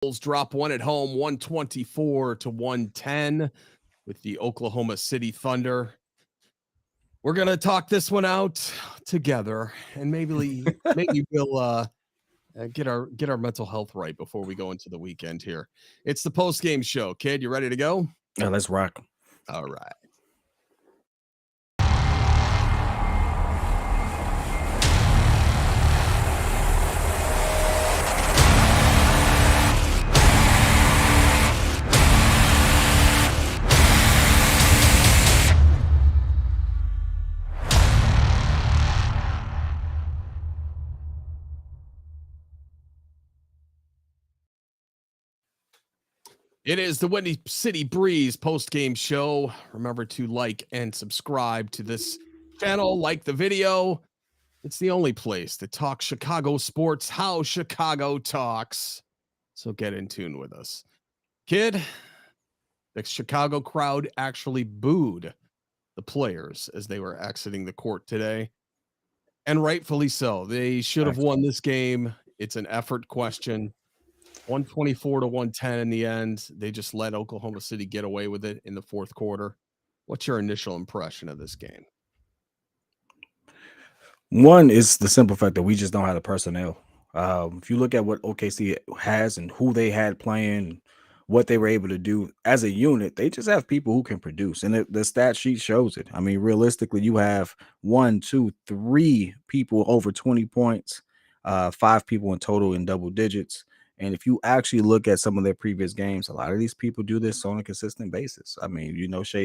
Bulls drop one at home, 124-110 with the Oklahoma City Thunder. We're going to talk this one out together, and maybe we'll get our mental health right before we go into the weekend here. It's the post-game show. Kid, you ready to go? Yeah, let's rock. All right. It is the Windy City Breeze post-game show. Remember to like and subscribe to this channel. Like the video. It's the only place to talk Chicago sports, how Chicago talks. So get in tune with us. Kid, the Chicago crowd actually booed the players as they were exiting the court today. And rightfully so. They should have won this game. It's an effort question. 124-110 in the end. They just let Oklahoma City get away with it in the fourth quarter. What's your initial impression of this game? One is the simple fact that we just don't have the personnel. If you look at what OKC has and who they had playing, what they were able to do as a unit, they just have people who can produce. And the stat sheet shows it. I mean, realistically, you have 1, 2, 3 people over 20 points, 5 people in total in double digits. And if you actually look at some of their previous games, a lot of these people do this on a consistent basis. I mean, Shea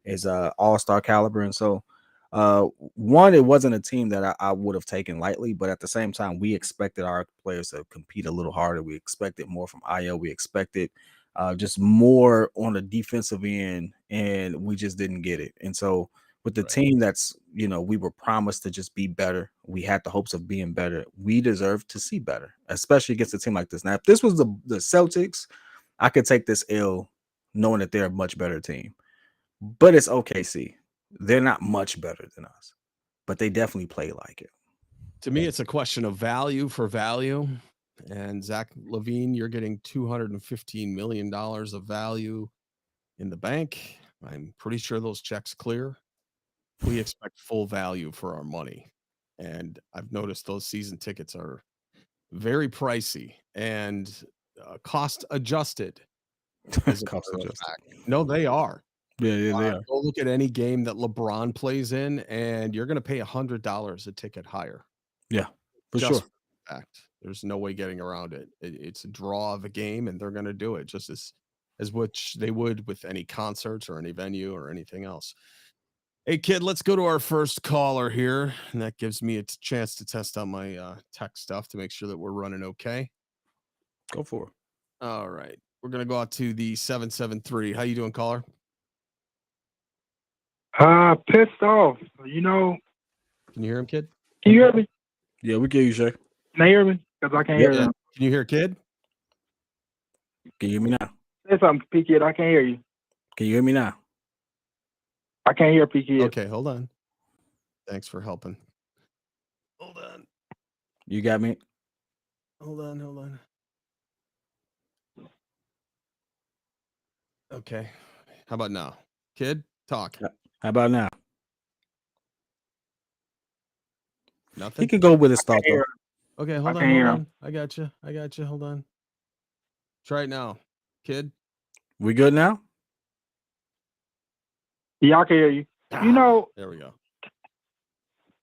is all-star caliber. And so one, it wasn't a team that I would have taken lightly, but at the same time, we expected our players to compete a little harder. We expected more from IO. We expected just more on the defensive end, and we just didn't get it. And so with the team that's, we were promised to just be better. We had the hopes of being better. We deserve to see better, especially against a team like this. Now, if this was the Celtics, I could take this L knowing that they're a much better team. But it's OKC. They're not much better than us, but they definitely play like it. To me, it's a question of value for value. And Zach LaVine, you're getting $215 million of value in the bank. I'm pretty sure those checks clear. We expect full value for our money. And I've noticed those season tickets are very pricey and cost adjusted. Cost adjusted. No, they are. Yeah, they are. Go look at any game that LeBron plays in, and you're going to pay $100 a ticket higher. Yeah, for sure. Fact, there's no way getting around it. It's a draw of a game, and they're going to do it just as which they would with any concerts or any venue or anything else. Hey, kid, let's go to our first caller here, and that gives me a chance to test out my tech stuff to make sure that we're running okay. Go for it. All right, we're going to go out to the 773. How you doing, caller? Pissed off. Can you hear him, kid? Can you hear me? Yeah, we can hear you, Shay. Can you hear me? Because I can't hear him. Can you hear kid? Can you hear me now? Say something, P-Kid. I can't hear you. Can you hear me now? I can't hear P-Kid. Okay, hold on. Thanks for helping. Hold on. You got me? Hold on. Okay. How about now? Kid, talk. How about now? Nothing? He can go with his thought, though. Okay, hold on. I got you. Hold on. Try it now. Kid? We good now? Yeah, I can hear you. There we go.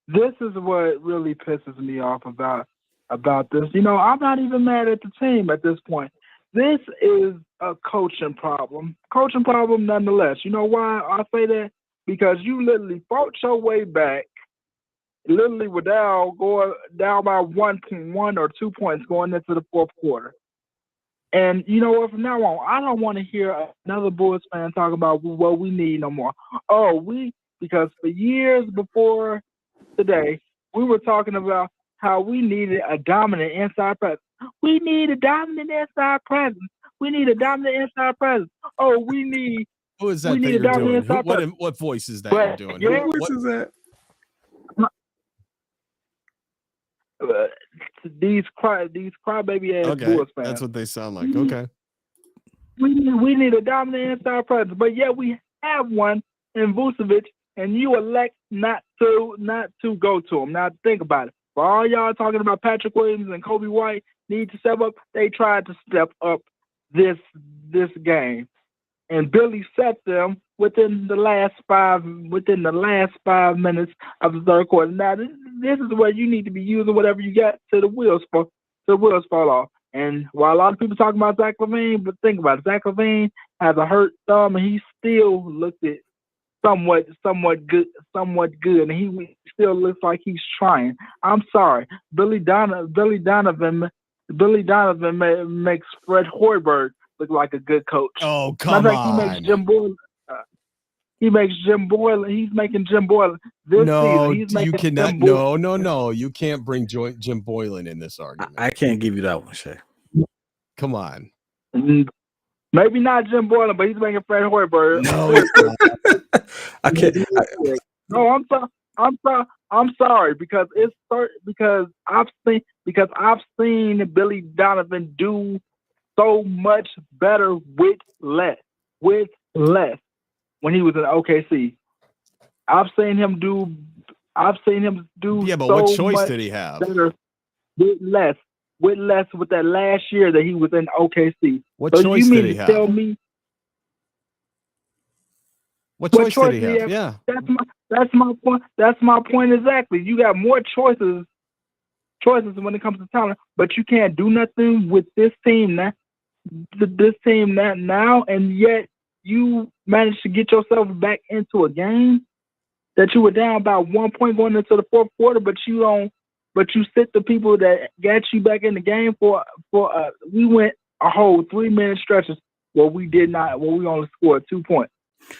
This is what really pisses me off about this. I'm not even mad at the team at this point. This is a coaching problem. Coaching problem nonetheless. You know why I say that? Because you literally fought your way back, literally without going down by 1 or 2 points going into the fourth quarter. And you know what? From now on, I don't want to hear another Bulls fan talk about what we need no more. Because for years before today, we were talking about how we needed a dominant inside presence. We need a dominant inside presence. We need a dominant inside presence. We need. Who is that you're doing? What voice is that you're doing? What voice is that? crybaby ass Okay, Bulls fans. that's what they sound like. Okay. We need a dominant inside presence, but yet we have one in Vucevic, and you elect not to go to him. Now think about it. For all y'all talking about Patrick Williams and Kobe White need to step up, they tried to step up this game, and Billy set them within the last 5 minutes of the third quarter. Now this is where you need to be using whatever you got till the wheels fall off. And while a lot of people talking about Zach LaVine, but think about it, Zach LaVine has a hurt thumb, and he still looked at somewhat good, and he still looks like he's trying. I'm sorry, Billy Donovan makes Fred Hoiberg look like a good coach. Oh, come on. He makes Jim Boylan. He's making Jim Boylan this season. He's making you cannot. Jim Boylan. No. You can't bring Jim Boylan in this argument. I can't give you that one, Shay. Come on. Maybe not Jim Boylan, but he's making Fred Hoiberg. No, I can't. No, I'm sorry because I've seen Billy Donovan do so much better with less when he was in OKC. I've seen him do. Yeah, but so what choice much did he have? better with less with that last year that he was in OKC. What choice did he have? Tell me what choice did he have? Yeah, that's my point. That's my point exactly. You got more choices when it comes to talent, but you can't do nothing with this team now. And yet you managed to get yourself back into a game that you were down by 1 point going into the fourth quarter, but you sit the people that got you back in the game for we went a whole 3-minute stretches where we only scored 2 points.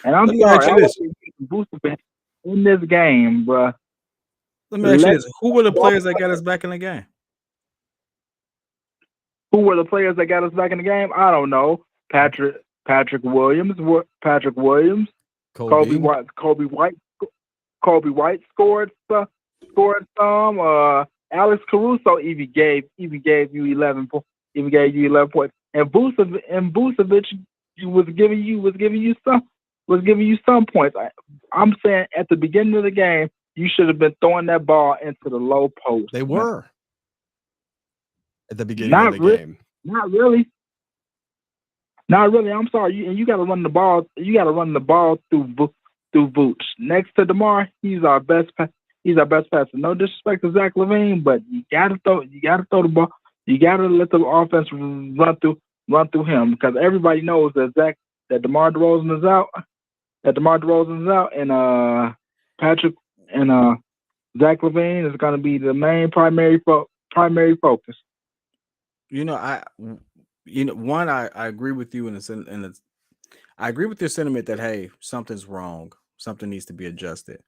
And I'm sorry, I was boosted in this game, bro. Let me ask you this: who were the players that got us back in the game? Who were the players that got us back in the game? I don't know. Patrick Williams, Kobe White scored some. Alex Caruso even gave you 11 points. And Vucevic was giving you some points. I'm saying at the beginning of the game, you should have been throwing that ball into the low post. They were at the beginning of the game. Not really. I'm sorry. You got to run the ball. You got to run the ball through Vooch. Next to DeMar, he's our best passer. No disrespect to Zach LaVine, but you got to throw the ball. You got to let the offense run through him because everybody knows that DeMar DeRozan is out. And Patrick and Zach LaVine is going to be the main primary focus. I agree with you I agree with your sentiment that hey, something's wrong, something needs to be adjusted.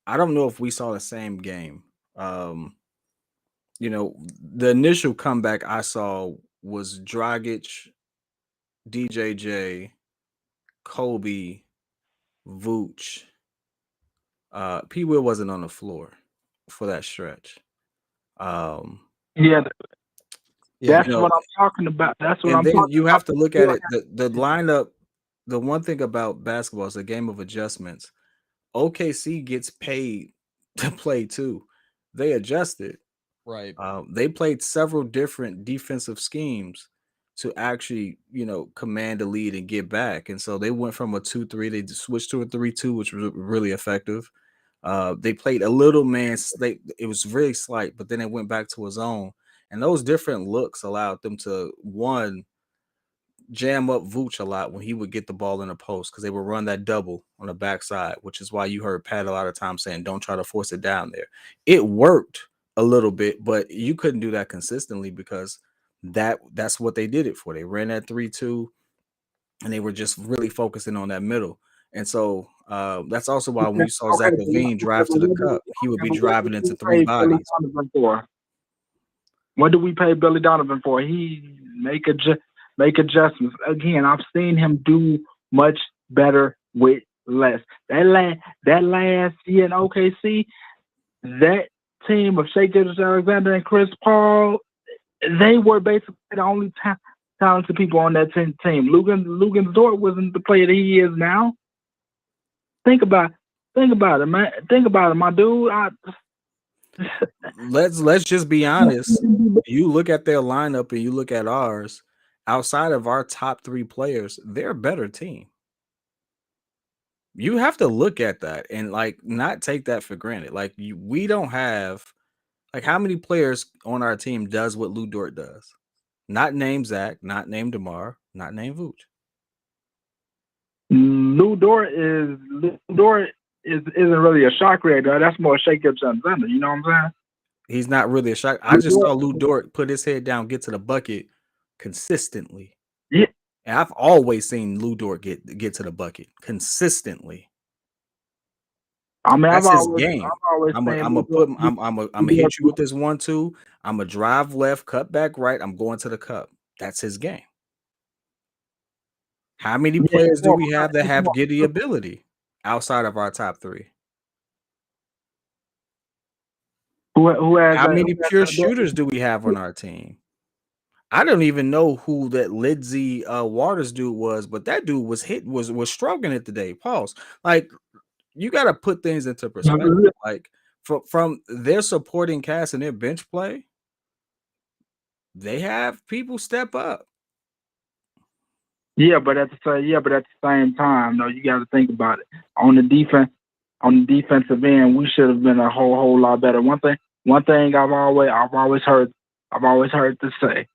I don't know if we saw the same game. The initial comeback I saw was Dragic, DJJ, Kobe, Vooch. P. Will wasn't on the floor for that stretch. That's what I'm talking about. That's what I'm talking about. You have to look at it. The lineup, the one thing about basketball is a game of adjustments. OKC gets paid to play too. They adjusted. Right. They played several different defensive schemes to actually, command the lead and get back. And so they went from a 2-3, they switched to a 3-2, which was really effective. They played a little man. It was really slight, but then it went back to a zone. And those different looks allowed them to, one, jam up Vooch a lot when he would get the ball in a post because they would run that double on the backside, which is why you heard Pat a lot of times saying, don't try to force it down there. It worked a little bit, but you couldn't do that consistently because that's what they did it for. They ran that 3-2, and they were just really focusing on that middle. And so that's also why when you saw Zach LaVine drive to the cup, he would be driving into 3 bodies. What do we pay Billy Donovan for? He make adjustments. Again, I've seen him do much better with less. That last year in OKC, that team of Shea Gilgeous-Alexander and Chris Paul, they were basically the only talented people on that team. Lugan Dort wasn't the player that he is now. Think about it, man. Think about it, my dude. Let's just be honest. You look at their lineup and you look at ours. Outside of our top 3 players, they're a better team. You have to look at that and like not take that for granted. Like we don't have like how many players on our team does what Lou Dort does? Not named Zach, not named DeMar, not named Vooch. Lou Dort isn't really a shot creator. That's more Shea Gilgeous-Alexander. You know what I'm saying? He's not really a shot. I just saw Lou Dort put his head down, get to the bucket consistently. Yeah. And I've always seen Lou Dort get to the bucket consistently. I mean, That's his game. I'm gonna hit you with this 1-2. I'm gonna drive left, cut back right. I'm going to the cup. That's his game. How many players do we have that have giddy ability outside of our top 3? Who has How many pure shooters do we have on our team? I don't even know who that Lidzy Waters dude was, but that dude was stroking it today. Pause. Like you got to put things into perspective. Like from their supporting cast and their bench play, they have people step up. Yeah, but at the same time, though, you got to think about it. On the defensive end, we should have been a whole lot better. One thing I've always heard to say,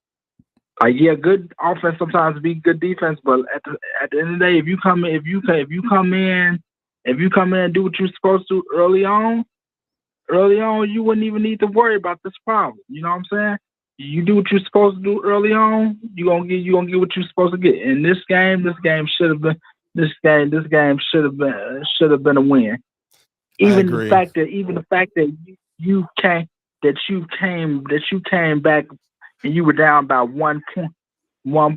like, yeah, good offense sometimes be good defense, but at the end of the day, if you come in and do what you're supposed to early on, you wouldn't even need to worry about this problem. You know what I'm saying? You do what you're supposed to do early on, you gonna get what you're supposed to get. In this game should have been a win. Even the fact that you came back and you were down by 1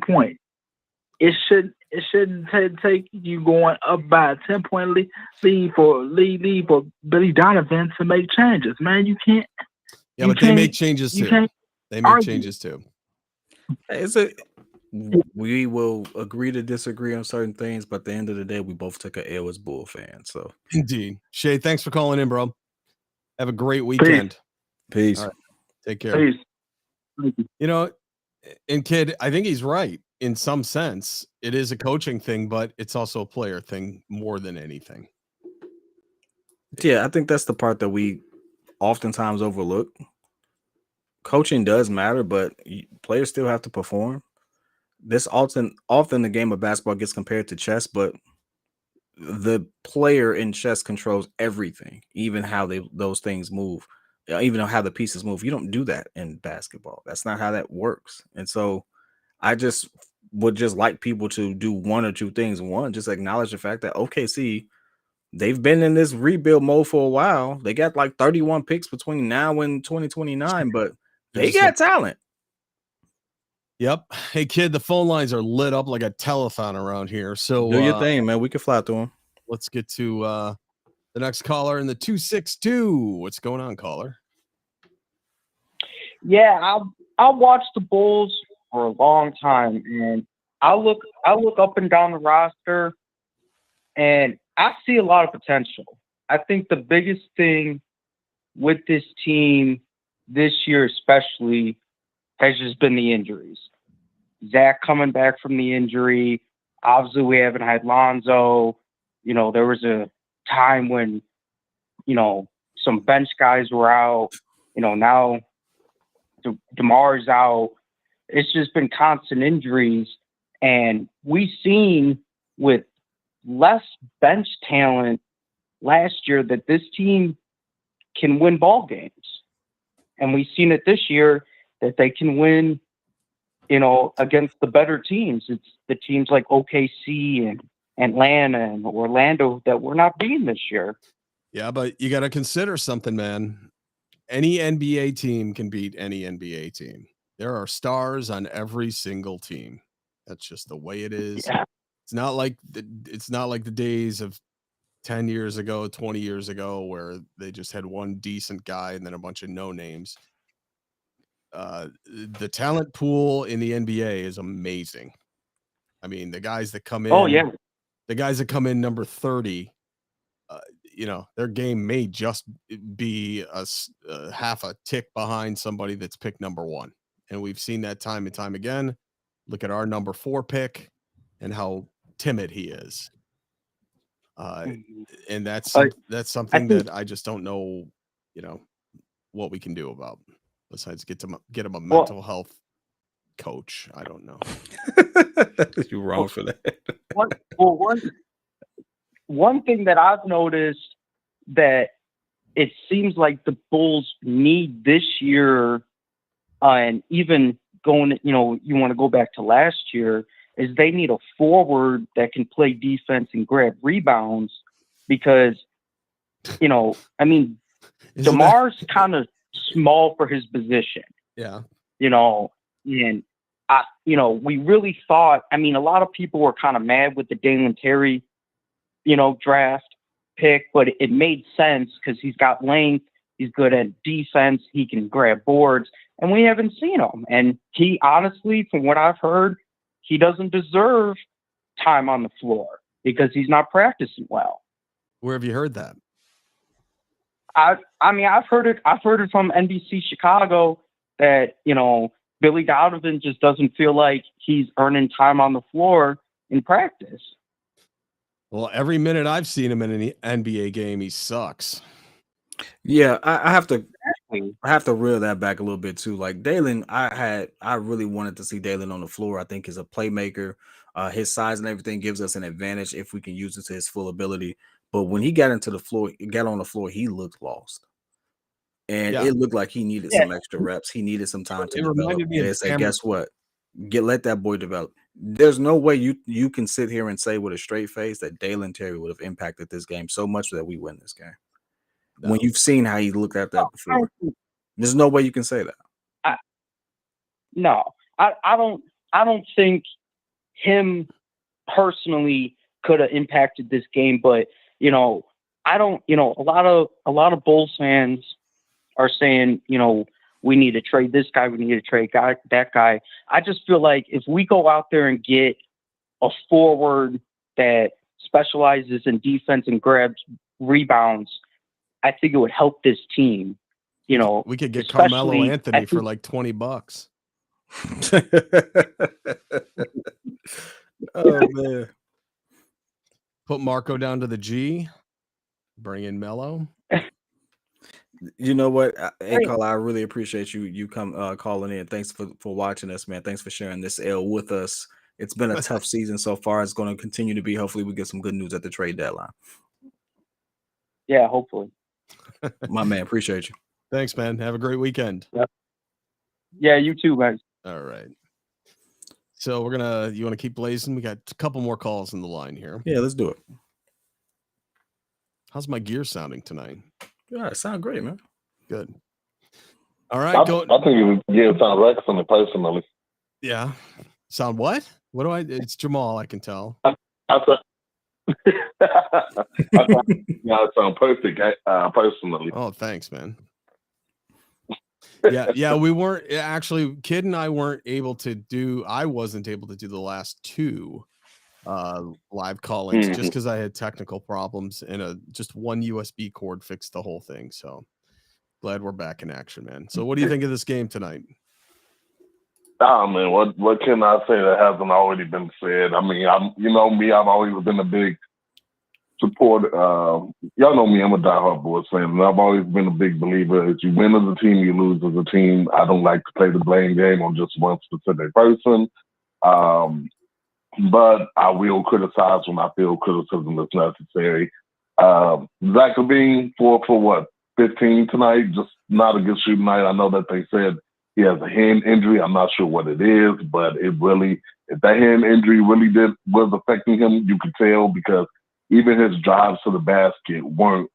point. It shouldn't take you going up by a 10-point lead for Billy Donovan to make changes, man. You can't. Yeah, but they make changes too. They make changes too. We will agree to disagree on certain things, but at the end of the day, we both took an L as Bull fans. So indeed, Shay, thanks for calling in, bro. Have a great weekend. Peace. All right. Take care. Peace. You know, and kid, I think he's right in some sense. It is a coaching thing, but it's also a player thing more than anything. Yeah, I think that's the part that we oftentimes overlook. Coaching does matter, but players still have to perform. This often the game of basketball gets compared to chess, but the player in chess controls everything, even how those things move, even how the pieces move. You don't do that in basketball. That's not how that works. And so I just would just like people to do one or two things. One, just acknowledge the fact that OKC, they've been in this rebuild mode for a while. They got like 31 picks between now and 2029, but they got talent. Yep. Hey, kid, the phone lines are lit up like a telethon around here. So do your thing, man. We can fly through them. Let's get to the next caller in the 262. What's going on, caller? Yeah, I watched the Bulls for a long time, and I look up and down the roster, and I see a lot of potential. I think the biggest thing with this team this year especially has just been the injuries. Zach coming back from the injury. Obviously, we haven't had Lonzo. You know, there was a time when, you know, some bench guys were out. You know, now DeMar's out. It's just been constant injuries. And we've seen with less bench talent last year that this team can win ball games. And we've seen it this year that they can win, you know, against the better teams. It's the teams like OKC and Atlanta and Orlando that we're not beating this year. Yeah, but you got to consider something, man. Any NBA team can beat any NBA team. There are stars on every single team. That's just the way it is. Yeah. It's not like the days of 10 years ago, 20 years ago, where they just had one decent guy and then a bunch of no names. The talent pool in the NBA is amazing. I mean, the guys that come in, the guys that come in number 30, their game may just be half a tick behind somebody that's picked number 1. And we've seen that time and time again. Look at our number 4 pick and how timid he is. And that's something that I just don't know, what we can do about, besides get him a mental health coach. I don't know. You're wrong for that. One thing that I've noticed that it seems like the Bulls need this year, and even going, you want to go back to last year, is they need a forward that can play defense and grab rebounds, because, I mean, DeMar's kind of small for his position. Yeah. And we really thought, a lot of people were kind of mad with the Dalen Terry, draft pick, but it made sense because he's got length, he's good at defense, he can grab boards, and we haven't seen him. And he honestly, from what I've heard, he doesn't deserve time on the floor because he's not practicing well. Where have you heard that? I've heard it from NBC Chicago that, Billy Donovan just doesn't feel like he's earning time on the floor in practice. Well, every minute I've seen him in an NBA game, he sucks. Yeah, I have to reel that back a little bit too. Like Dalen, I really wanted to see Dalen on the floor. I think he's a playmaker. His size and everything gives us an advantage if we can use it to his full ability. But when he got on the floor, he looked lost. And it looked like he needed some extra reps. He needed some time to develop. And they said, guess what? Let that boy develop. There's no way you can sit here and say with a straight face that Dalen Terry would have impacted this game so much that we win this game. No. When you've seen how he looked at that before, there's no way you can say that. I don't think him personally could have impacted this game, but a lot of Bulls fans are saying, we need to trade this guy, we need to trade that guy. I just feel like if we go out there and get a forward that specializes in defense and grabs rebounds, I think it would help this team. We could get Carmelo Anthony for like $20. Oh man. Put Marco down to the G, bring in Melo. You know what, hey Carl, I really appreciate you calling in. Thanks for watching us, man. Thanks for sharing this L with us. It's been a tough season so far. It's going to continue to be. Hopefully we get some good news at the trade deadline. Yeah, hopefully. My man, appreciate you. Thanks, man. Have a great weekend. Yep. Yeah, you too, guys. All right. So you want to keep blazing? We got a couple more calls in the line here. Yeah, let's do it. How's my gear sounding tonight? Yeah, it sounds great, man. Good. All right. I think it sounds excellent personally. Yeah. Sound what? What do it's Jamal, I can tell. I sound perfect personally. Oh, thanks, man. Yeah, we weren't actually, Kid and I wasn't able to do the last 2 live callings just because I had technical problems and just one USB cord fixed the whole thing. So glad we're back in action, man. So what do you think of this game tonight? Oh man, what can I say that hasn't already been said? I mean, I've always been a big supporter. Y'all know me, I'm a diehard Bulls fan, and I've always been a big believer. If you win as a team, you lose as a team. I don't like to play the blame game on just one specific person. But I will criticize when I feel criticism is necessary. Zach LaVine, 4 for what, 15 tonight? Just not a good shooting night. I know that they said he has a hand injury. I'm not sure what it is, but if that hand injury really was affecting him, you could tell because even his drives to the basket weren't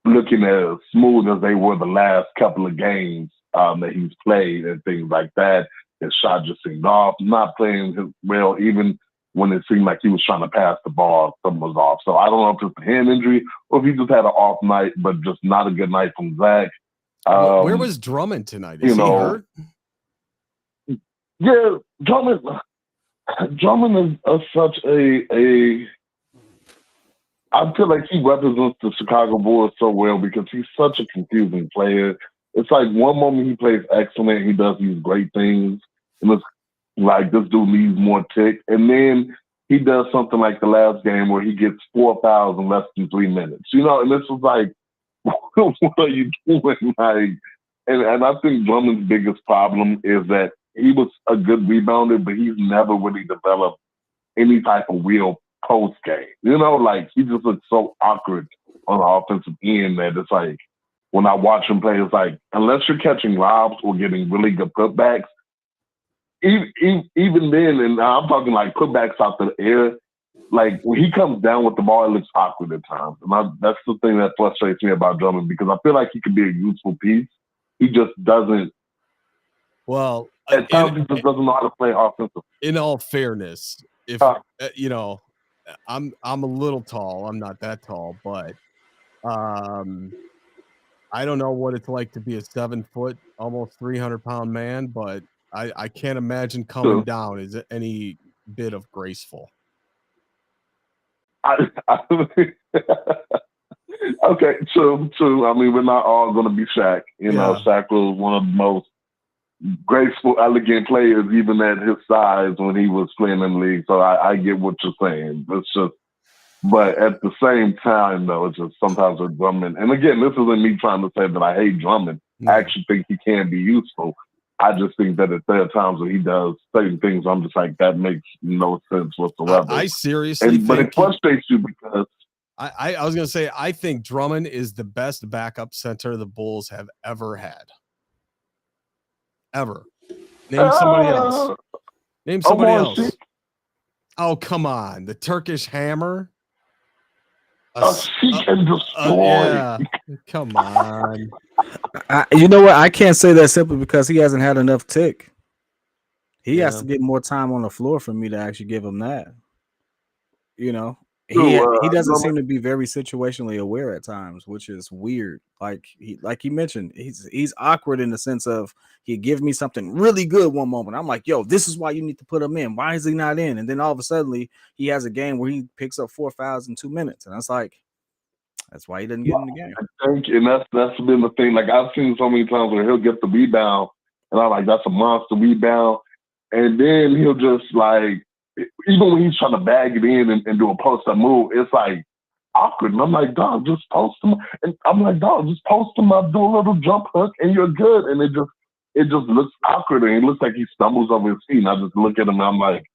looking as smooth as they were the last couple of games that he's played and things like that. His shot just seemed off, not playing well. Even when it seemed like he was trying to pass the ball, something was off. So I don't know if it's a hand injury or if he just had an off night, but just not a good night from Zach. Where was Drummond tonight? Is he hurt? Yeah, Drummond is such a. I feel like he represents the Chicago Bulls so well because he's such a confusing player. It's like one moment he plays excellent, he does these great things, and it's like this dude needs more tick. And then he does something like the last game where he gets 4 fouls in less than 3 minutes. And this was like, what are you doing? Like, and I think Drummond's biggest problem is that he was a good rebounder, but he's never really developed any type of real post game. Like he just looks so awkward on the offensive end that it's like when I watch him play, it's like unless you're catching lobs or getting really good putbacks, even then, and I'm talking like putbacks out the air, like when he comes down with the ball, it looks awkward at times. And that's the thing that frustrates me about Drummond because I feel like he could be a useful piece. He just doesn't. Well, at times he just doesn't know how to play offensive. In all fairness, if I'm a little tall, I'm not that tall, but I don't know what it's like to be a 7 foot, almost 300-pound man, but I can't imagine coming down is any bit of graceful. Okay, true. I mean, we're not all going to be Shaq. Shaq was one of the most graceful, elegant players, even at his size when he was playing in the league. So I get what you're saying. But at the same time, though, it's just sometimes with Drummond. And again, this isn't me trying to say that I hate Drummond. I actually think he can be useful. I just think that there are times when he does certain things, I'm just like, that makes no sense whatsoever. I seriously think. But it frustrates you because. I was going to say, I think Drummond is the best backup center the Bulls have ever had. Ever. Name somebody else. Name somebody else. Oh, come on. The Turkish Hammer. Seek and destroy. Yeah. Come on. You know what? I can't say that simply because he hasn't had enough tick. He has to get more time on the floor for me to actually give him that. He doesn't seem to be very situationally aware at times, which is weird. Like he mentioned, he's awkward in the sense of he gives me something really good one moment. I'm like, yo, this is why you need to put him in. Why is he not in? And then all of a sudden he has a game where he picks up 4 fouls in 2 minutes. And it's like, that's why he doesn't get in the game. I think, and that's been the thing. Like I've seen so many times where he'll get the rebound, and I'm like, that's a monster rebound. And then he'll just like, even when he's trying to bag it in and do a post-up move, it's like awkward. And I'm like, dog, just post him. And I'm like, dog, just post him up, do a little jump hook, and you're good. And it just looks awkward, and it looks like he stumbles over his feet. And I just look at him, and I'm like,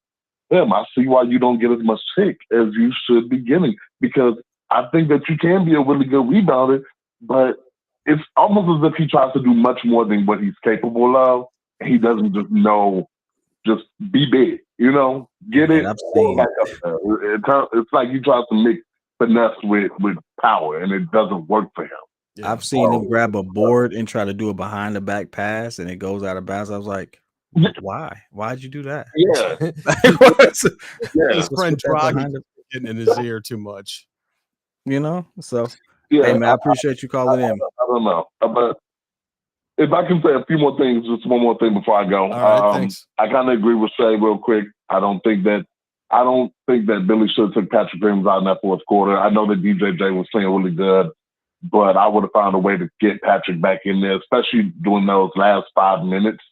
damn, I see why you don't get as much tick as you should be getting. Because I think that you can be a really good rebounder, but it's almost as if he tries to do much more than what he's capable of. He doesn't just know, just be big, get it. Back up there. It's like he tries to make finesse with power, and it doesn't work for him. Yeah. I've seen him grab a board and try to do a behind the back pass, and it goes out of bounds. I was like, why? Why'd you do that? Yeah. His friend Drogba getting in his ear too much. So hey man, I appreciate you calling in. I don't know, but if I can say a few more things, just one more thing before I go. All right, thanks. I kind of agree with Shay real quick. I don't think that Billy should have took Patrick Williams out in that fourth quarter. I know that DJJ was playing really good, but I would have found a way to get Patrick back in there, especially during those last 5 minutes.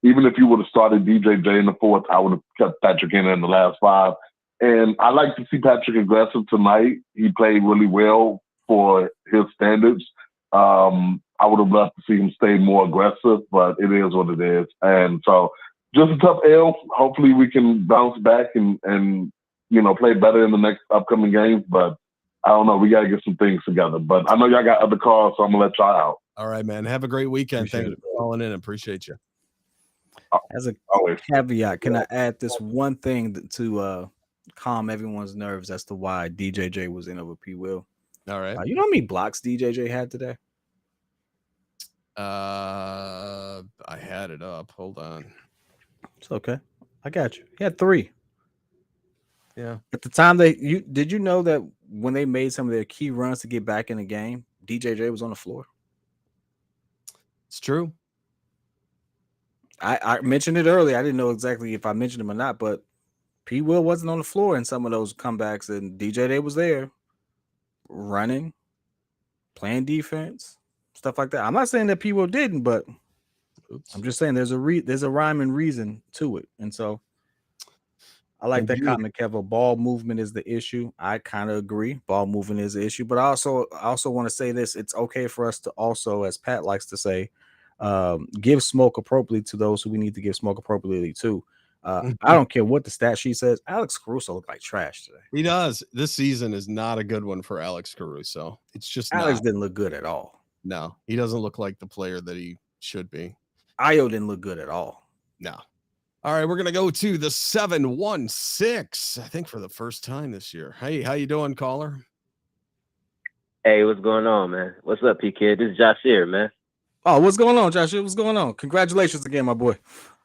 Even if you would have started DJJ in the fourth, I would have kept Patrick in the last 5. And I like to see Patrick aggressive tonight. He played really well for his standards. I would have loved to see him stay more aggressive, but it is what it is. And so just a tough L. Hopefully we can bounce back and play better in the next upcoming games. But I don't know. We got to get some things together. But I know y'all got other calls, so I'm going to let y'all out. All right, man. Have a great weekend. Thank you for calling in. Appreciate you. As a caveat, can I add this one thing to calm everyone's nerves as to why DJJ was in over P. Will? All right. You know how many blocks DJJ had today? I had it up. Hold on. It's okay. I got you. He had 3. Yeah. At the time did you know that when they made some of their key runs to get back in the game, DJJ was on the floor? It's true. I mentioned it earlier. I didn't know exactly if I mentioned him or not, but P. Will wasn't on the floor in some of those comebacks, and DJJ was there running, playing defense, stuff like that. I'm not saying that P. Will didn't, but I'm just saying there's a rhyme and reason to it. And so I like that comment, Kevin. Ball movement is the issue. I kind of agree. Ball movement is the issue, but I also want to say this. It's okay for us to also, as Pat likes to say, give smoke appropriately to those who we need to give smoke appropriately to. I don't care what the stat sheet says. Alex Caruso looked like trash today. He does. This season is not a good one for Alex Caruso. It's just Alex didn't look good at all. No, he doesn't look like the player that he should be. Ayo didn't look good at all. No. All right, we're going to go to the 716, I think for the first time this year. Hey, how you doing, caller? Hey, what's going on, man? What's up, P-Kid? This is Josh here, man. Oh, what's going on, Josh? What's going on? Congratulations again, my boy.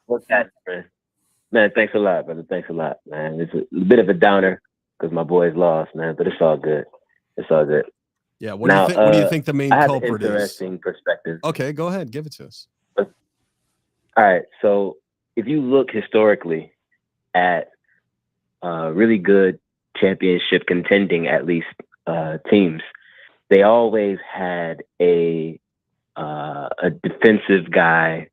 What's that, man? Man, thanks a lot, brother. Thanks a lot, man. It's a bit of a downer because my boy's lost, man, but it's all good. It's all good. Yeah, what do you think the main culprit is? Interesting perspective. Okay, go ahead. Give it to us. All right, so if you look historically at really good championship contending, at least teams, they always had a defensive guy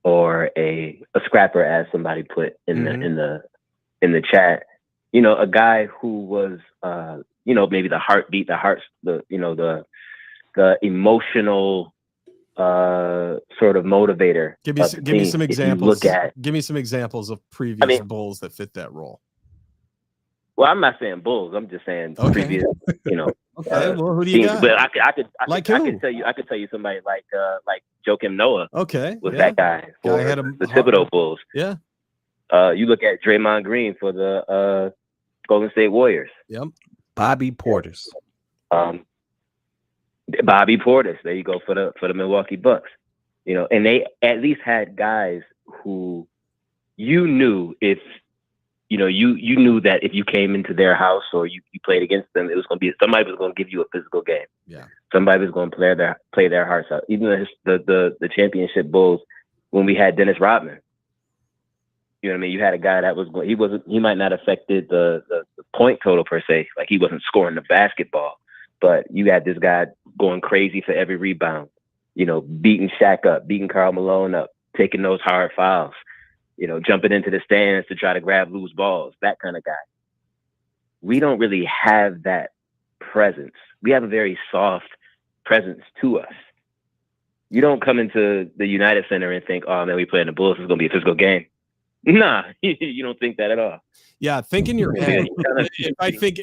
or a scrapper, as somebody put in the chat. You know, a guy who was maybe the heartbeat, the emotional sort of motivator. Give me some examples. Give me some examples of previous Bulls that fit that role. Well, I'm not saying Bulls. I'm just saying previous. Okay. Well, who do you got? But I could tell you somebody like Joakim Noah. Okay. Was that guy for the Thibodeau Bulls? Yeah. You look at Draymond Green for the Golden State Warriors. Yep. Bobby Portis. Bobby Portis. There you go for the Milwaukee Bucks. You know, and they at least had guys who you knew if you knew that if you came into their house or you played against them, it was going to be somebody was going to give you a physical game. Yeah. Somebody was going to play their hearts out. Even the championship Bulls, when we had Dennis Rodman, you know what I mean? You had a guy that he might not affected the point total per se. Like he wasn't scoring the basketball, but you had this guy going crazy for every rebound, beating Shaq up, beating Karl Malone up, taking those hard fouls. Jumping into the stands to try to grab loose balls, that kind of guy. We don't really have that presence. We have a very soft presence to us. You don't come into the United Center and think, oh, man, we playing the Bulls. It's going to be a physical game. Nah, you don't think that at all. Yeah, think in your head. I think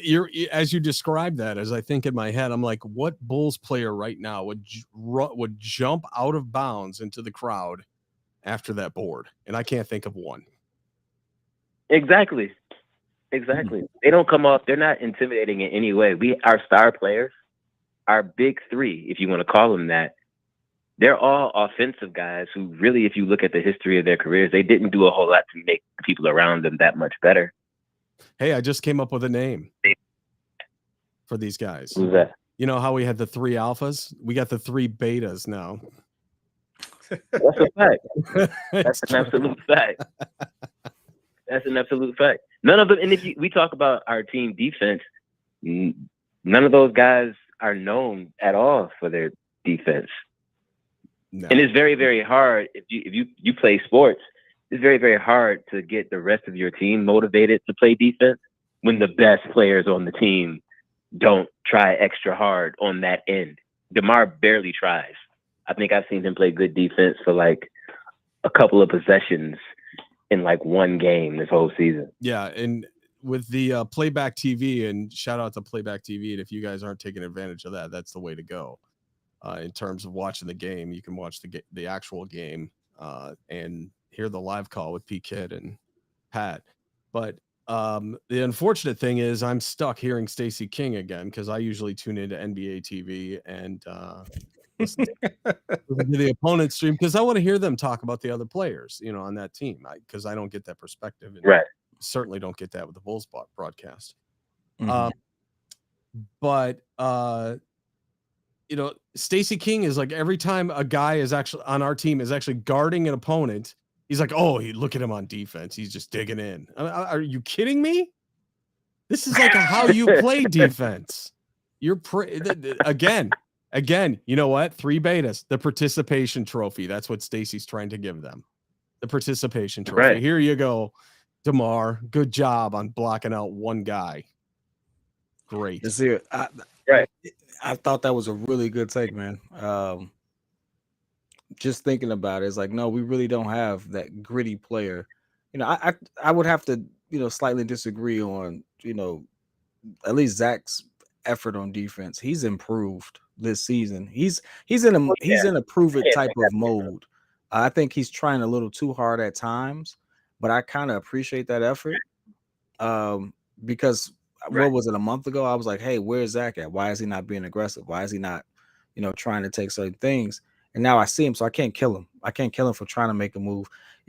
as you describe that, as I think in my head, I'm like, what Bulls player right now would jump out of bounds into the crowd after that board? And I can't think of one. Exactly. They don't come off. They're not intimidating in any way. Our star players, our big three, if you want to call them that, they're all offensive guys who really, if you look at the history of their careers, they didn't do a whole lot to make the people around them that much better. Hey, I just came up with a name for these guys. Who's that? You know how we had the 3 alphas? We got the 3 betas now. That's a fact. That's an absolute fact. That's an absolute fact. None of them, and if we talk about our team defense, none of those guys are known at all for their defense. No. And it's very, very hard if you play sports. It's very, very hard to get the rest of your team motivated to play defense when the best players on the team don't try extra hard on that end. DeMar barely tries. I think I've seen him play good defense for like a couple of possessions in like one game this whole season. Yeah, and with the playback TV, and shout out to playback TV, and if you guys aren't taking advantage of that, that's the way to go. In terms of watching the game, you can watch the actual game and hear the live call with P. Kid and Pat. But the unfortunate thing is I'm stuck hearing Stacey King again because I usually tune into NBA TV and listen to the opponent stream because I want to hear them talk about the other players, on that team because I don't get that perspective. Right. certainly don't get that with the Bulls broadcast. Mhm. But Stacey King is like, every time a guy is actually on our team is actually guarding an opponent, he's like, oh, look at him on defense. He's just digging in. Are you kidding me? This is like how you play defense. You're again, you know what? 3 betas, the participation trophy. That's what Stacey's trying to give them. The participation trophy. Right. Here you go, DeMar. Good job on blocking out one guy. Great. I thought that was a really good take, man. Just thinking about it, it's like, no, we really don't have that gritty player. I would have to, slightly disagree on, at least Zach's effort on defense. He's improved this season. He's in a prove it type of mode. I think he's trying a little too hard at times, but I kind of appreciate that effort. Because what was it, a month ago? I was like, hey, where's Zach at? Why is he not being aggressive? Why is he not, trying to take certain things? And now I see him, so I can't kill him. I can't kill him for trying to make a move.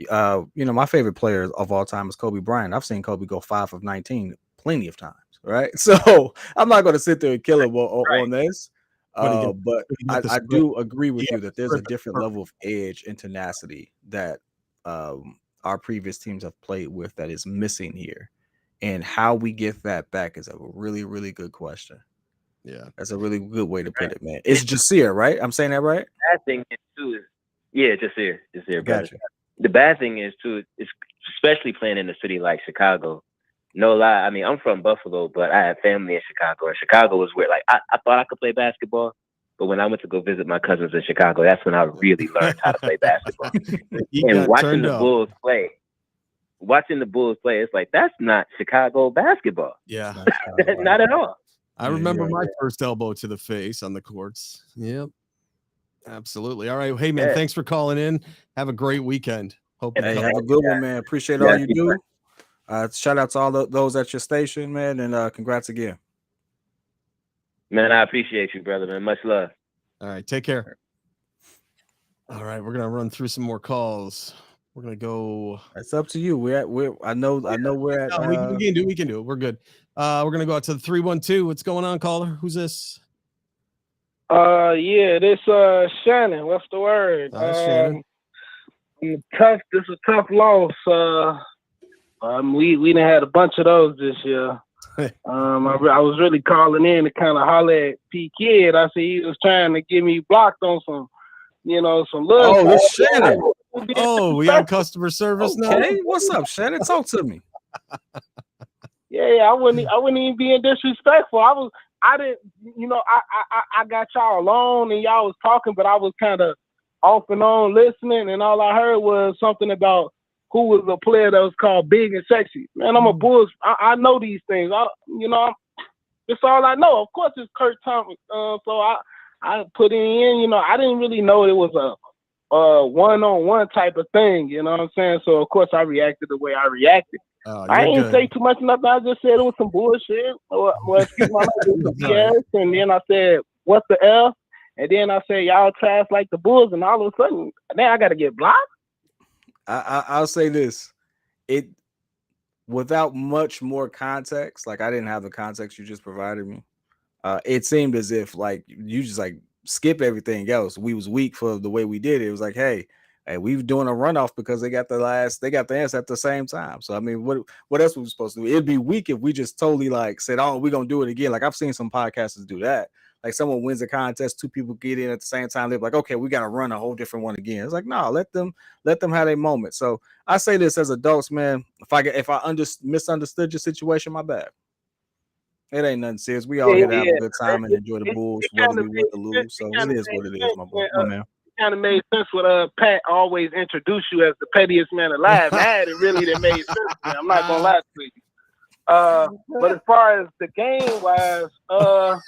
My favorite player of all time is Kobe Bryant. I've seen Kobe go 5 of 19 plenty of times, right? So I'm not going to sit there and kill him on this. But I do agree with you that there's a different level of edge and tenacity that our previous teams have played with that is missing here. And how we get that back is a really, really good question. Yeah, that's a really good way to put it, man. It's Jasir, right? I'm saying that right? The bad thing is too Jasir, brother. Gotcha. The bad thing is too, is especially playing in a city like Chicago. No lie, I mean, I'm from Buffalo, but I have family in Chicago, and Chicago was where, like, I thought I could play basketball, but when I went to go visit my cousins in Chicago, that's when I really learned how to play basketball. And watching the Bulls play, it's like, that's not Chicago basketball. Yeah, not at all. I remember my first elbow to the face on the courts. Yep, absolutely. All right, hey man, thanks for calling in. Have a great weekend. Hope have a good one, man. Appreciate all you do. Shout out to all those at your station, man, and congrats again. Man, I appreciate you, brother, man. Much love. All right, take care. All right, we're gonna run through some more calls. We're gonna go. It's up to you. I know we're at. No, we can do it. We're good. We're gonna go out to the 312. What's going on, caller? Who's this? This Shannon. What's the word? Shannon. This is a tough loss. We done had a bunch of those this year. I was really calling in to kind of holler at P Kid. I said he was trying to get me blocked on some love. Oh, this Shannon. Oh, we on customer service now. Hey, what's up, Shannon? Talk to me. Yeah, I wouldn't even be disrespectful. I got y'all alone and y'all was talking, but I was kind of off and on listening, and all I heard was something about who was a player that was called big and sexy. Man, I'm a Bulls. I know these things. It's all I know. Of course, it's Kurt Thomas. So I put it in. I didn't really know it was a one-on-one type of thing. You know what I'm saying? So of course, I reacted the way I reacted. I ain't say too much nothing. I just said it was some bullshit. Excuse my BS. And then I said, "What the F?" And then I said, "Y'all trash like the Bulls." And all of a sudden, now I got to get blocked. I'll say this: without much more context, like I didn't have the context you just provided me. It seemed as if like you just like skip everything else. We was weak for the way we did it. It was like, hey, we were doing a runoff because they got the answer at the same time. So I mean, what else were we supposed to do? It'd be weak if we just totally like said, "Oh, we're gonna do it again." Like I've seen some podcasters do that. Like someone wins a contest, 2 people get in at the same time. They're like, "Okay, we got to run a whole different one again." It's like, no, let them have a moment. So I say this as adults, man. If I misunderstood your situation, my bad. It ain't nothing serious. We all here to have a good time and enjoy the Bulls, whether we win or lose. So it is what it is, my boy. My man. Kind of made sense with Pat always introduced you as the pettiest man alive. That really made sense to me. I'm not gonna lie to you. But as far as the game wise, I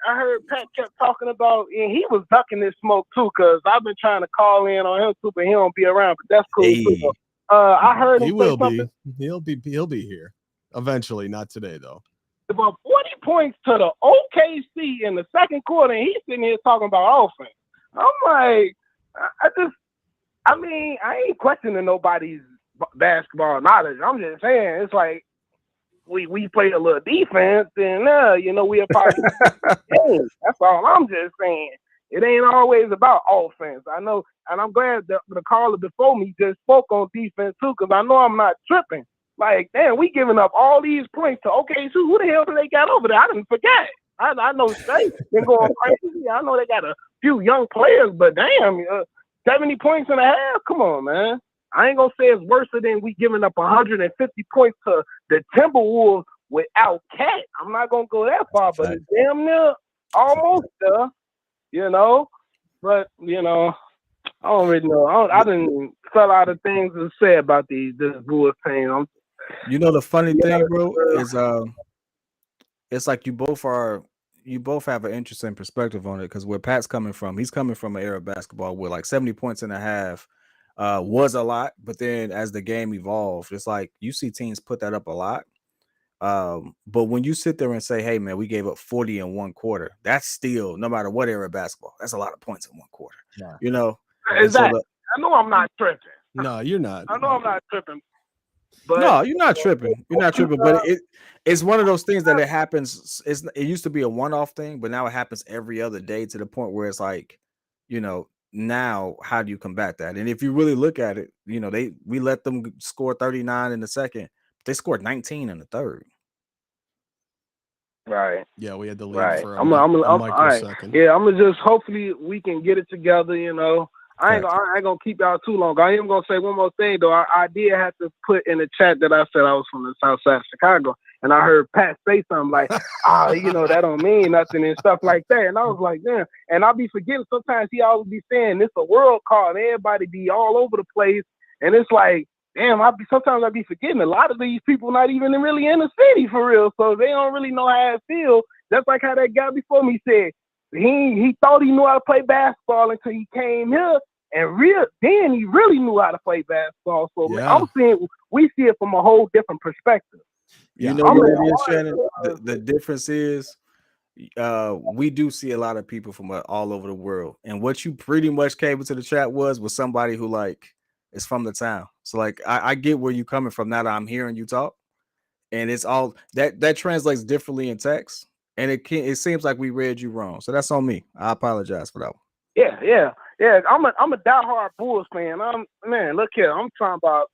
heard Pat kept talking about, and he was ducking this smoke too, because I've been trying to call in on him too, but he don't be around. But that's cool too. I heard him. He will be. He'll be here eventually. Not today though. About 40 points to the OKC in the second quarter, and he's sitting here talking about offense. I'm like, I ain't questioning nobody's basketball knowledge. I'm just saying, it's like we play a little defense, and we'll probably game. That's all I'm just saying. It ain't always about offense. I know, and I'm glad that the caller before me just spoke on defense too, because I know I'm not tripping. Like, damn, we giving up all these points to OKC. Who the hell do they got over there? I didn't forget. I know State been going crazy. I know they got a few young players, but damn, 70 points and a half. Come on, man. I ain't gonna say it's worse than we giving up 150 points to the Timberwolves without Cat. I'm not gonna go that far, but it's damn near almost there. But I don't really know. I didn't fell out of things to say about this Bulls team. The funny thing, bro, is it's like you both have an interesting perspective on it, because where Pat's coming from, he's coming from an era of basketball where like 70 points and a half was a lot, but then as the game evolved, it's like you see teams put that up a lot. But when you sit there and say, hey man, we gave up 40 in one quarter, that's still, no matter what era of basketball, that's a lot of points in one quarter. Yeah. Exactly. I know I'm not tripping. No, you're not. I know I'm not tripping. But no, you're not tripping. You're not tripping. But it's one of those things that it happens. It used to be a one-off thing, but now it happens every other day, to the point where it's like, now how do you combat that? And if you really look at it, we let them score 39 in the second, but they scored 19 in the third. Right. Yeah, we had the lead Right. for I'm microsecond. Yeah, I'm gonna just hopefully we can get it together. I ain't gonna keep y'all too long. I am gonna say one more thing though. I did have to put in the chat that I said I was from the South Side of Chicago, and I heard Pat say something like, that don't mean nothing and stuff like that. And I was like, damn. And I'll be forgetting sometimes. He always be saying this a world call, and everybody be all over the place, and it's like, damn, sometimes I be forgetting a lot of these people not even really in the city for real, so they don't really know how it feels. Just like how that guy before me said, he thought he knew how to play basketball until he came here, and then he really knew how to play basketball. So we see it from a whole different perspective. You know what it is, Shannon? The difference is we do see a lot of people from all over the world, and what you pretty much came into the chat was somebody who is from the town. So I get where you're coming from now that I'm hearing you talk, and it's all that translates differently in text, and it seems like we read you wrong. So that's on me. I apologize for that one. Yeah. I'm a diehard Bulls fan. Look here. I'm talking about.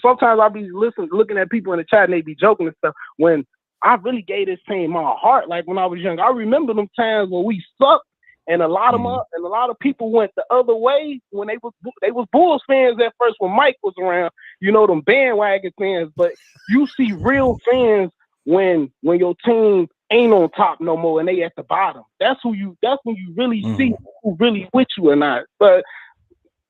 Sometimes I'll be looking at people in the chat and they be joking and stuff. When I really gave this team my heart, like when I was young, I remember them times when we sucked, and a lot of people went the other way when they was Bulls fans at first when Mike was around. Them bandwagon fans. But you see real fans when your team ain't on top no more and they at the bottom. That's when you really see who really with you or not. But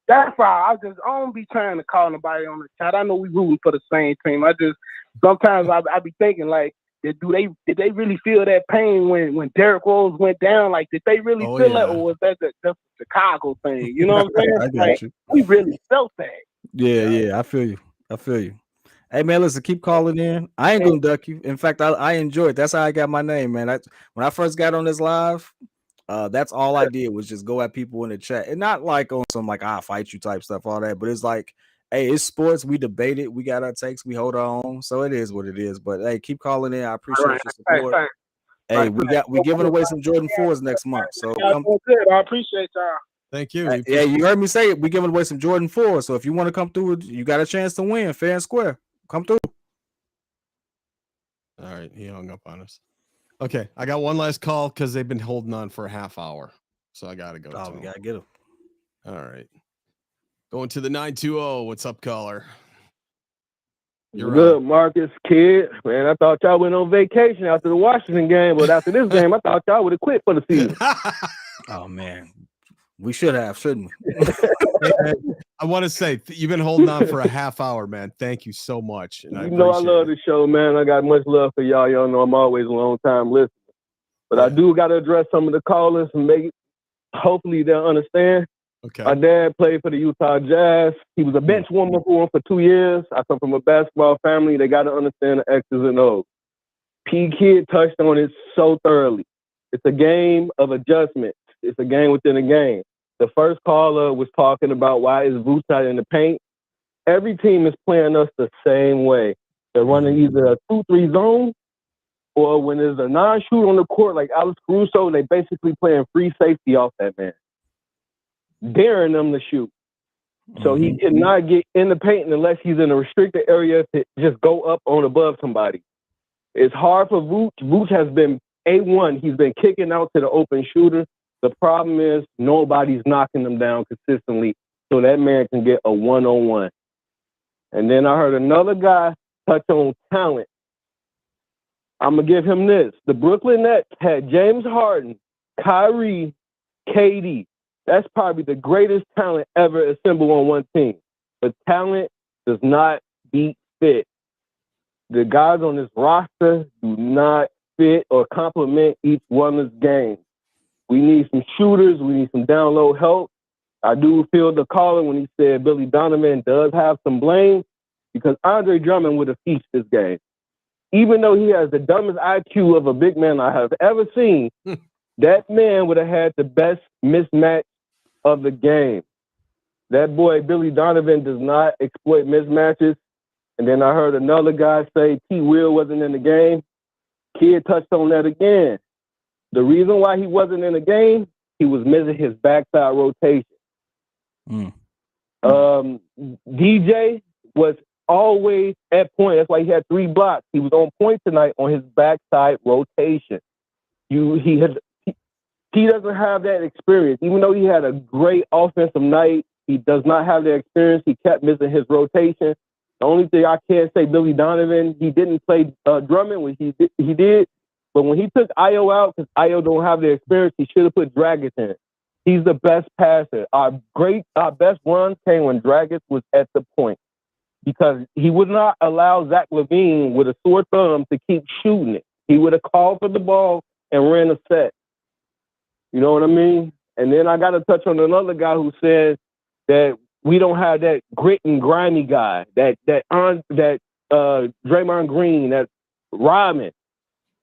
that's why I don't be trying to call nobody on the chat. I know we rooting for the same team. I just sometimes I be thinking like, did they really feel that pain when Derrick Rose went down? Like, did they really feel that, or was that just a Chicago thing? You know what I'm saying? I got you. We really felt that. Yeah, I feel you. Hey man, listen, keep calling in. I ain't gonna duck you. In fact, I enjoy it. That's how I got my name, man. When I first got on this live, that's all I did was just go at people in the chat, and not like on some I'll fight you type stuff, all that. But it's like, hey, it's sports. We debate it. We got our takes. We hold our own. So it is what it is. But hey, keep calling in. I appreciate your support. Hey, we giving away some Jordan 4s next month. So come. Good. I appreciate y'all. Thank you. Yeah, you heard me say it. We giving away some Jordan 4s. So if you want to come through, you got a chance to win fair and square. Come through. All right, he hung up on us. Okay, I got one last call because they've been holding on for a half hour, so I gotta go. We gotta get him. All right, going to the 920. What's up, caller? You're good, Marcus, kid. Man, I thought y'all went on vacation after the Washington game, but after this game, I thought y'all would have quit for the season. Oh man, we should have, shouldn't we? I want to say you've been holding on for a half hour, man. Thank you so much. And I love the show, man. I got much love for y'all. Y'all know I'm always a long time listener. But I do got to address some of the callers and hopefully they'll understand. Okay. My dad played for the Utah Jazz. He was a bench warmer for him for 2 years. I come from a basketball family. They got to understand the X's and O's. P. Kid touched on it so thoroughly. It's a game of adjustment. It's a game within a game. The first caller was talking about why is Vooch not in the paint. every team is playing us the same way. They're running either a 2-3 zone, or when there's a non-shooter on the court like Alex Caruso, they basically playing free safety off that man, daring them to shoot. So he cannot get in the paint unless he's in a restricted area to just go up on above somebody. It's hard for Vooch. Vooch has been A1. He's been kicking out to the open shooter. The problem is nobody's knocking them down consistently so that man can get a one-on-one. And then I heard another guy touch on talent. I'm going to give him this. The Brooklyn Nets had James Harden, Kyrie, KD. That's probably the greatest talent ever assembled on one team. But talent does not beat fit. The guys on this roster do not fit or complement each one's game. We need some shooters. We need some down low help. I do feel the caller when he said Billy Donovan does have some blame because Andre Drummond would have feasted this game. Even though he has the dumbest IQ of a big man I have ever seen, that man would have had the best mismatch of the game. That boy, Billy Donovan, does not exploit mismatches. And then I heard another guy say T. Will wasn't in the game. Kid touched on that again. The reason why he wasn't in the game, he was missing his backside rotation. DJ was always at point. That's why he had 3 blocks. He was on point tonight on his backside rotation. He doesn't have that experience. Even though he had a great offensive night, he does not have that experience. He kept missing his rotation. The only thing I can say, Billy Donovan, he didn't play Drummond when he did. But when he took Io out, because Io don't have the experience, he should have put Dragic in. He's the best passer. Our best runs came when Dragic was at the point because he would not allow Zach LaVine with a sore thumb to keep shooting it. He would have called for the ball and ran a set. You know what I mean? And then I got to touch on another guy who said that we don't have that grit and grimy guy, that Draymond Green, that Rodman.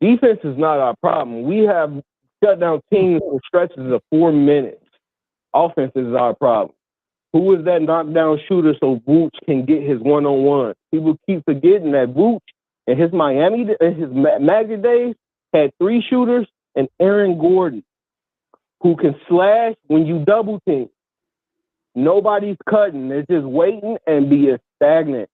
Defense is not our problem. We have shut down teams for stretches of 4 minutes. Offense is our problem. Who is that knockdown shooter so Vooch can get his one-on-one? People keep forgetting that Vooch in his Magic days had 3 shooters and Aaron Gordon, who can slash when you double team. Nobody's cutting. They're just waiting and being stagnant.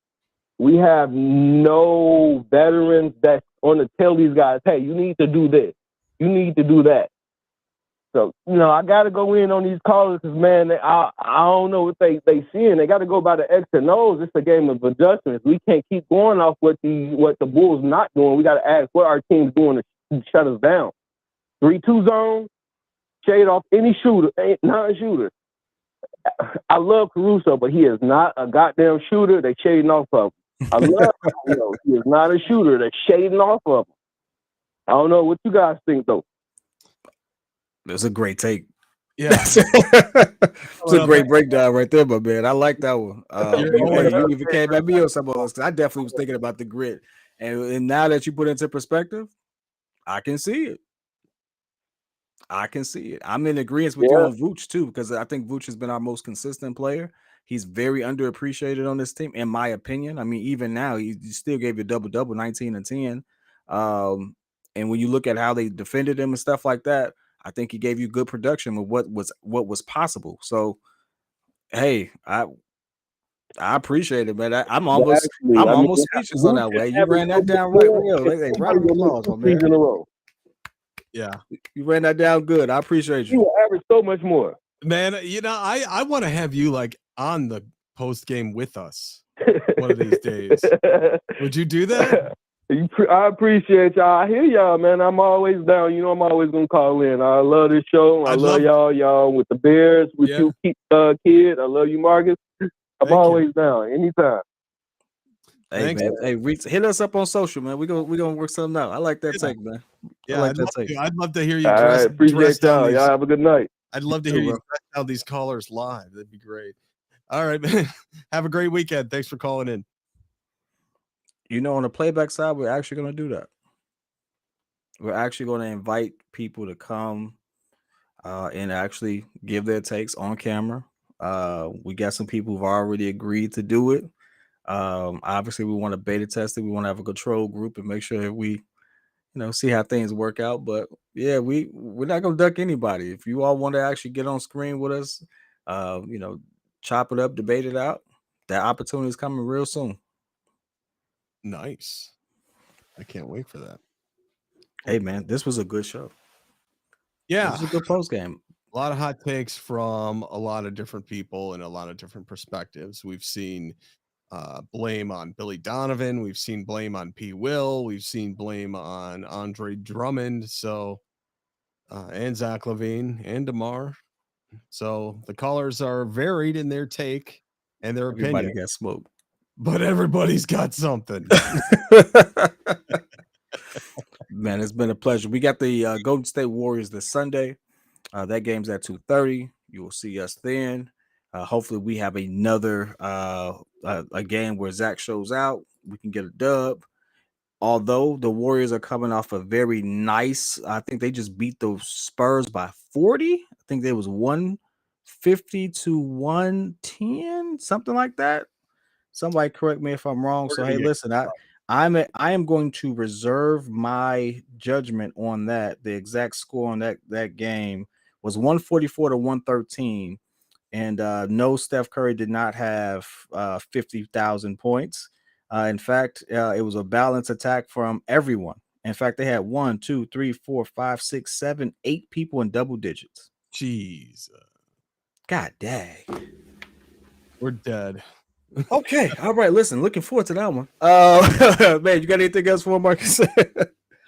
We have no veterans that's on to tell these guys, hey, you need to do this. You need to do that. So, I got to go in on these callers because, man, I don't know what they seeing. They got to go by the X and O's. It's a game of adjustments. We can't keep going off what the Bulls not doing. We got to ask what our team's doing to shut us down. 3-2 zone, shade off any shooter, non-shooter. I love Caruso, but he is not a goddamn shooter. They shading off of him. I love Caruso. He is not a shooter. They're shading off of him. I don't know what you guys think, though. That's a great take. Yeah. It's a great breakdown right there, my man. I like that one. You even came at me or some of us. I definitely was thinking about the grit. And now that you put it into perspective, I can see it. I'm in agreement with you on Vooch too, because I think Vooch has been our most consistent player. He's very underappreciated on this team, in my opinion. I mean, even now, he still gave you a double-double, 19 and 10. And when you look at how they defended him and stuff like that, I think he gave you good production with what was possible. So, hey, I appreciate it, man. I'm almost speechless on that way. You ran that down right. Hey, round of applause, my man. Yeah, you ran that down good. I appreciate you. You will average so much more, man. I want to have you on the post game with us one of these days. Would you do that? I appreciate y'all. I hear y'all, man. I'm always down. I'm always gonna call in. I love this show. I love y'all with the Bears, with you, kid. I love you, Marcus. I'm always down. Anytime. Hey, man. Hey, hit us up on social, man. We gonna work something out. I like that take, man. Yeah, I'd love to hear you. I appreciate y'all. Y'all have a good night. I'd love to hear you dress down these callers live. That'd be great. All right, man. Have a great weekend. Thanks for calling in. On the playback side, we're actually going to do that. We're actually going to invite people to come and actually give their takes on camera. We got some people who've already agreed to do it. Obviously, we want to beta test it. We want to have a control group and make sure that we, see how things work out. But yeah, we're not gonna duck anybody. If you all want to actually get on screen with us, chop it up, debate it out. That opportunity is coming real soon. Nice. I can't wait for that. Hey man, this was a good show. Yeah. This was a good post game. A lot of hot takes from a lot of different people and a lot of different perspectives. We've seen blame on Billy Donovan. We've seen blame on P. Will. We've seen blame on Andre Drummond. So, and Zach LaVine and DeMar. So the callers are varied in their take and their Everybody opinion, got smoked. but everybody's got something. Man, it's been a pleasure. We got the Golden State Warriors this Sunday. That game's at 2:30. You will see us then. Hopefully, we have another a game where Zach shows out. We can get a dub. Although the Warriors are coming off a very nice, I think they just beat the Spurs by 40. I think there was 150 to 110, something like that. Somebody correct me if I'm wrong. So hey, listen, I am going to reserve my judgment on that. The exact score on that game was 144 to 113. And no, Steph Curry did not have 50,000 points. In fact, it was a balanced attack from everyone. In fact, they had 1, 2, 3, 4, 5, 6, 7, 8 people in double digits. Jeez. God dang. We're dead. Okay. All right. Listen, looking forward to that one. Man, you got anything else for Marcus?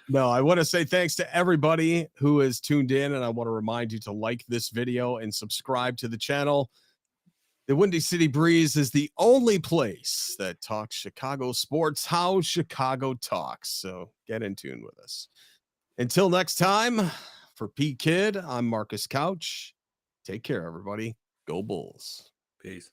No, I want to say thanks to everybody who has tuned in, and I want to remind you to like this video and subscribe to the channel. The Windy City Breeze is the only place that talks Chicago sports, how Chicago talks. So get in tune with us. Until next time, for P. Kid, I'm Marcus Couch. Take care, everybody. Go Bulls. Peace.